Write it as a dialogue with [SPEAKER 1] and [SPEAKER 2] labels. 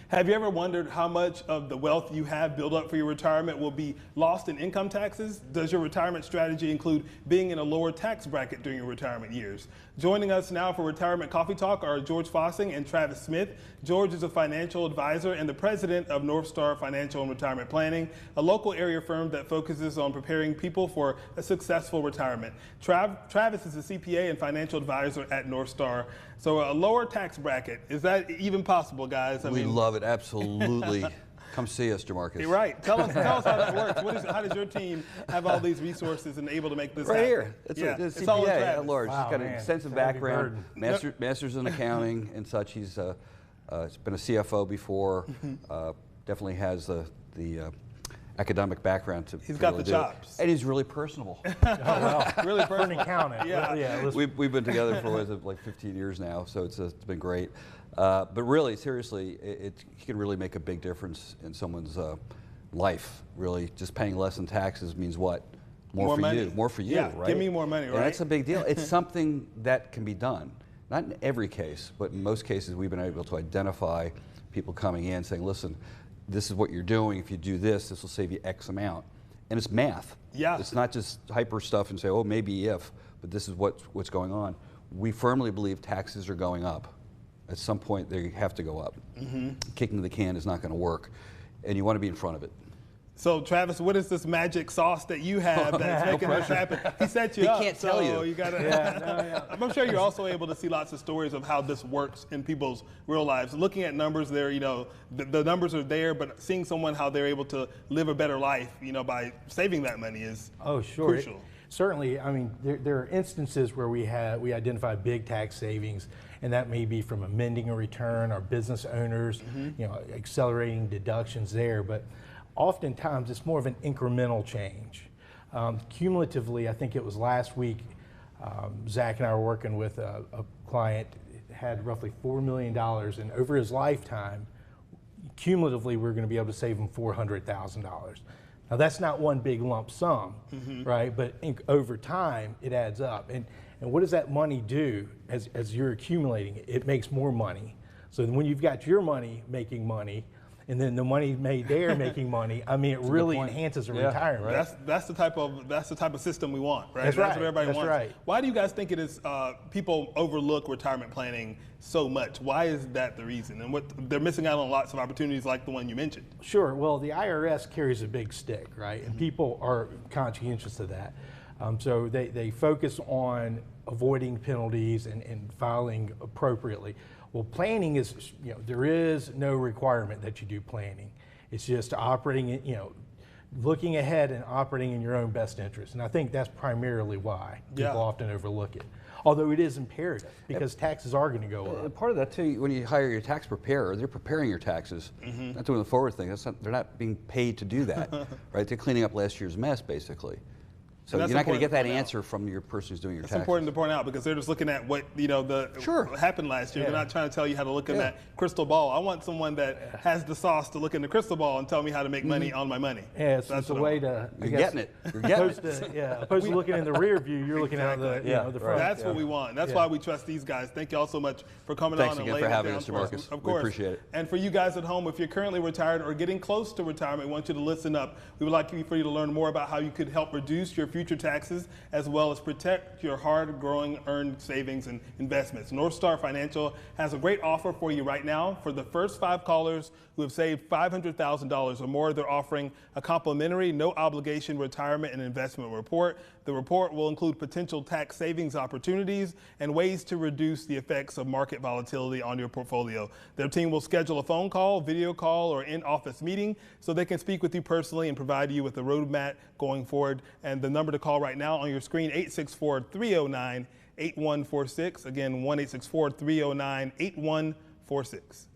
[SPEAKER 1] Have you ever wondered how much of the wealth you have built up for your retirement will be lost in income taxes? Does your retirement strategy include being in a lower tax bracket during your retirement years? Joining us now for Retirement Coffee Talk are George Fossing and Travis Smith. George is a financial advisor and the president of Northstar Financial and Retirement Planning, a local area firm that focuses on preparing people for a successful retirement. Travis is a CPA and financial advisor at Northstar. So a lower tax bracket, is that even possible, guys?
[SPEAKER 2] We love it, absolutely. Come see us, Jamarcus.
[SPEAKER 1] You're right. Tell us how that works. How does your team have all these resources and able to make this happen?
[SPEAKER 2] Right here. It's
[SPEAKER 1] it's
[SPEAKER 2] CPA at large.
[SPEAKER 3] Wow,
[SPEAKER 2] He's got an extensive background, master's in accounting and such. He's been a CFO before. Definitely has the academic background to.
[SPEAKER 1] He's got the chops,
[SPEAKER 2] and he's really personable.
[SPEAKER 1] Really personal.
[SPEAKER 3] Accountant.
[SPEAKER 1] Yeah.
[SPEAKER 2] We've been together for like 15 years now, so it's been great. But really, seriously, he can really make a big difference in someone's life. Really, just paying less in taxes means what? More for
[SPEAKER 1] money.
[SPEAKER 2] you. More for you,
[SPEAKER 1] yeah,
[SPEAKER 2] right?
[SPEAKER 1] Give me more money, right?
[SPEAKER 2] And that's a big deal. It's something that can be done. Not in every case, but in most cases, we've been able to identify people coming in saying, listen, this is what you're doing. If you do this, this will save you X amount. And it's math.
[SPEAKER 1] Yeah.
[SPEAKER 2] It's not just hyper stuff and say, oh, maybe if, but this is what's going on. We firmly believe taxes are going up. At some point, they have to go up. Kicking the can is not going to work, and you want to be in front of it.
[SPEAKER 1] So, Travis, what is this magic sauce that you have that's making this happen? He set you up.
[SPEAKER 2] He can't tell you.
[SPEAKER 1] You gotta, I'm sure you're also able to see lots of stories of how this works in people's real lives. Looking at numbers there, the numbers are there, but seeing someone how they're able to live a better life, by saving that money is crucial.
[SPEAKER 3] Certainly, I mean, there are instances where we identify big tax savings, and that may be from amending a return or business owners, accelerating deductions there. But oftentimes, it's more of an incremental change. Cumulatively, I think it was last week, Zach and I were working with a client had roughly $4 million, and over his lifetime, cumulatively, we're going to be able to save him $400,000. Now that's not one big lump sum, right? But over time, it adds up. And what does that money do as you're accumulating it? It makes more money. So when you've got your money making money, and then the money made there making money, I mean, it really enhances a retirement.
[SPEAKER 1] Right? That's the type of system we want, right?
[SPEAKER 3] That's
[SPEAKER 1] what
[SPEAKER 3] right.
[SPEAKER 1] everybody wants.
[SPEAKER 3] Right.
[SPEAKER 1] Why do you guys think it is people overlook retirement planning so much? Why is that the reason? And they're missing out on lots of opportunities like the one you mentioned.
[SPEAKER 3] Sure. Well, the IRS carries a big stick, right? And people are conscientious of that. So they focus on avoiding penalties and filing appropriately. Well, planning is, there is no requirement that you do planning. It's just operating, looking ahead and operating in your own best interest. And I think that's primarily why people often overlook it. Although it is imperative because taxes are going to go up.
[SPEAKER 2] And part of that too, when you hire your tax preparer, they're preparing your taxes, not doing the forward thing. They're not being paid to do that, right? They're cleaning up last year's mess, basically. So you're not going to get that answer from your person who's doing your taxes.
[SPEAKER 1] It's important to point out because they're just looking at what what happened last year. They're not trying to tell you how to look in that crystal ball. I want someone that has the sauce to look in the crystal ball and tell me how to make money on my money.
[SPEAKER 3] Yeah, so it's a way to.
[SPEAKER 2] You're getting it. You're getting it.
[SPEAKER 3] Opposed to looking in the rear view, you're looking out the front.
[SPEAKER 1] That's what we want. That's why we trust these guys. Thank you all so much for coming on and laying it down for us. Of course.
[SPEAKER 2] We appreciate it.
[SPEAKER 1] And for you guys at home, if you're currently retired or getting close to retirement, we want you to listen up. We would like for you to learn more about how you could help reduce your future taxes as well as protect your hard-growing earned savings and investments. Northstar Financial has a great offer for you right now. For the first 5 callers who have saved $500,000 or more, they're offering a complimentary, no-obligation retirement and investment report. The report will include potential tax savings opportunities and ways to reduce the effects of market volatility on your portfolio. Their team will schedule a phone call, video call, or in-office meeting so they can speak with you personally and provide you with a roadmap going forward. And the number to call right now on your screen, 864-309-8146. Again, 1-864-309-8146.